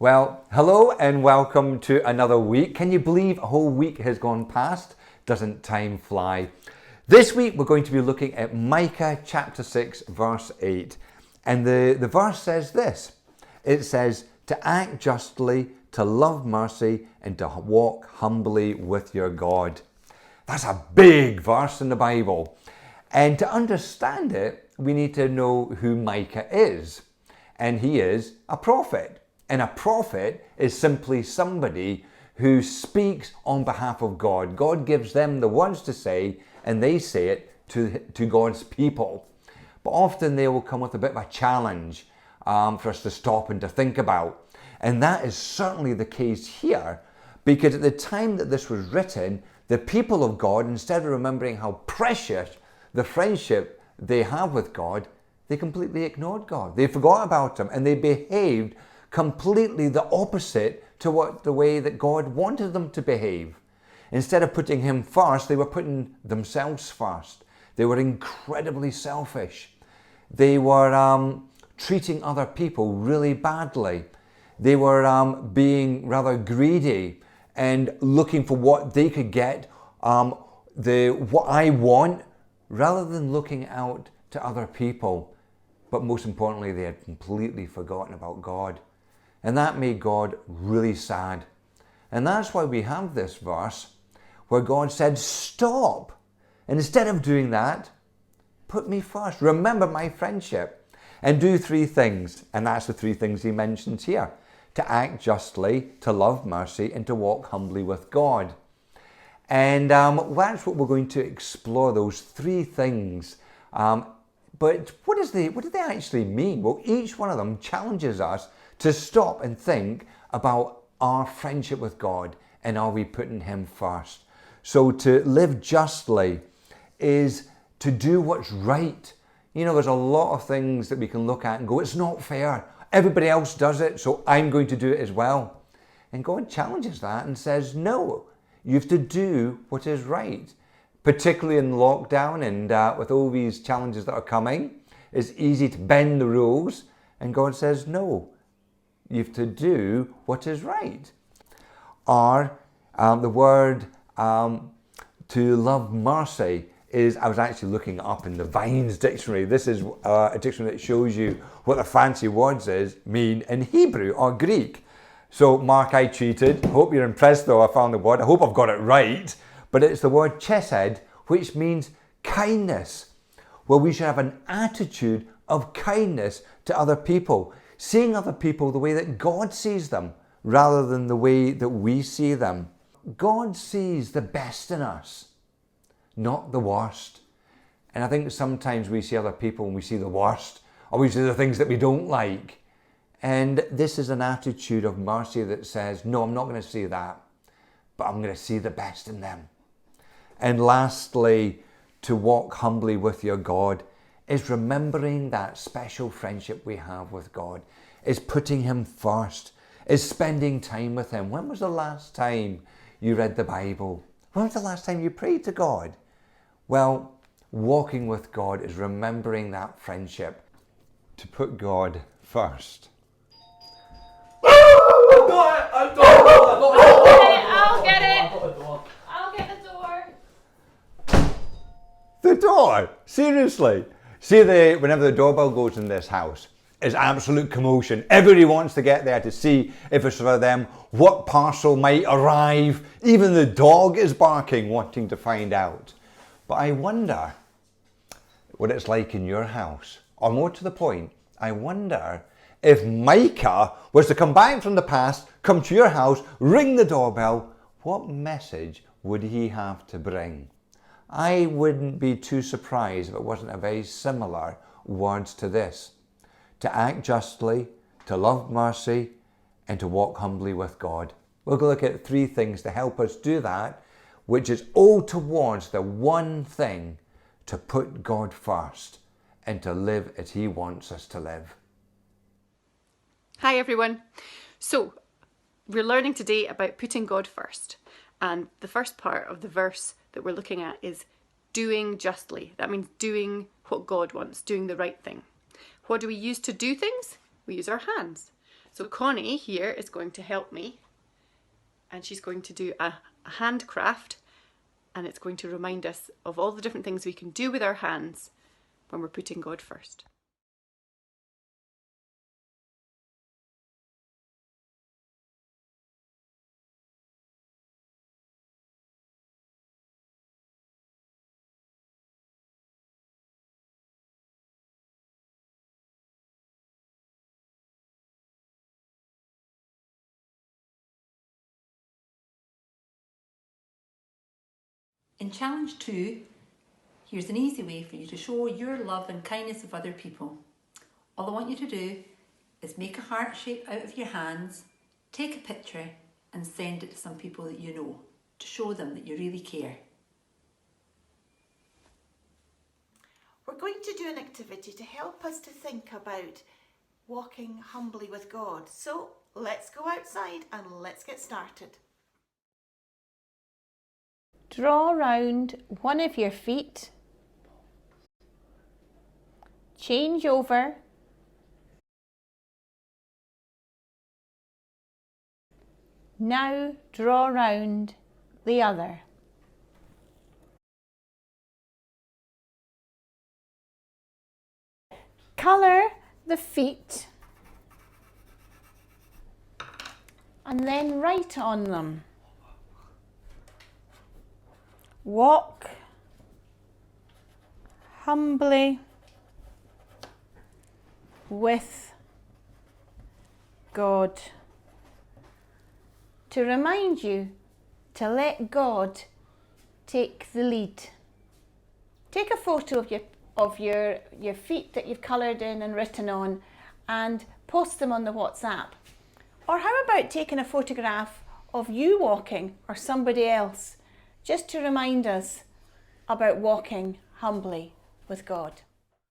Well, hello and welcome to another week. Can you believe a whole week has gone past? Doesn't time fly? This week we're going to be looking at Micah chapter 6 verse 8. And the verse says this. It says, to act justly, to love mercy, and to walk humbly with your God. That's a big verse in the Bible. And to understand it, we need to know who Micah is. And he is a prophet. And a prophet is simply somebody who speaks on behalf of God. God gives them the words to say, and they say it to God's people. But often they will come with a bit of a challenge for us to stop and to think about. And that is certainly the case here, because at the time that this was written, the people of God, instead of remembering how precious the friendship they have with God, they completely ignored God. They forgot about Him, and they behaved completely the opposite to the way that God wanted them to behave. Instead of putting Him first, they were putting themselves first. They were incredibly selfish. They were treating other people really badly. They were being rather greedy and looking for what they could get, what I want, rather than looking out to other people. But most importantly, they had completely forgotten about God. And that made God really sad. And that's why we have this verse where God said, stop. And instead of doing that, put me first. Remember my friendship. And do three things. And that's the three things He mentions here. To act justly, to love mercy, and to walk humbly with God. And that's what we're going to explore, those three things. But what do they actually mean? Well, each one of them challenges us to stop and think about our friendship with God, and are we putting Him first? So to live justly is to do what's right. You know, there's a lot of things that we can look at and go, it's not fair. Everybody else does it, so I'm going to do it as well. And God challenges that and says, no, you have to do what is right. Particularly in lockdown and with all these challenges that are coming, it's easy to bend the rules. And God says, no, you have to do what is right. Or the word to love mercy is, I was actually looking it up in the Vines dictionary. This is a dictionary that shows you what the fancy words mean in Hebrew or Greek. So Mark, I cheated. Hope you're impressed though I found the word. I hope I've got it right. But it's the word chesed, which means kindness. Well, we should have an attitude of kindness to other people. Seeing other people the way that God sees them, rather than the way that we see them. God sees the best in us, not the worst. And I think sometimes we see other people and we see the worst, or we see the things that we don't like. And this is an attitude of mercy that says, no, I'm not going to see that, but I'm going to see the best in them. And lastly, to walk humbly with your God is remembering that special friendship we have with God, is putting Him first, is spending time with Him. When was the last time you read the Bible? When was the last time you prayed to God? Well, walking with God is remembering that friendship, to put God first. I'll get it. I'll get the door. The door? Seriously? See, whenever the doorbell goes in this house, it's absolute commotion. Everybody wants to get there to see if it's for them, what parcel might arrive. Even the dog is barking, wanting to find out. But I wonder what it's like in your house. Or more to the point, I wonder if Micah was to come back from the past, come to your house, ring the doorbell, what message would he have to bring? I wouldn't be too surprised if it wasn't a very similar words to this. To act justly, to love mercy, and to walk humbly with God. We're going to look at three things to help us do that, which is all towards the one thing, to put God first and to live as He wants us to live. Hi everyone. So we're learning today about putting God first. And the first part of the verse that we're looking at is doing justly. That means doing what God wants, doing the right thing. What do we use to do things? We use our hands. So Connie here is going to help me, and she's going to do a handcraft, and it's going to remind us of all the different things we can do with our hands when we're putting God first. In challenge 2, here's an easy way for you to show your love and kindness of other people. All I want you to do is make a heart shape out of your hands, take a picture and send it to some people that you know to show them that you really care. We're going to do an activity to help us to think about walking humbly with God. So let's go outside and let's get started. Draw round one of your feet, change over, now draw round the other. Colour the feet and then write on them. Walk humbly with God. To remind you to let God take the lead. Take a photo of your feet that you've coloured in and written on and post them on the WhatsApp. Or how about taking a photograph of you walking or somebody else, just to remind us about walking humbly with God.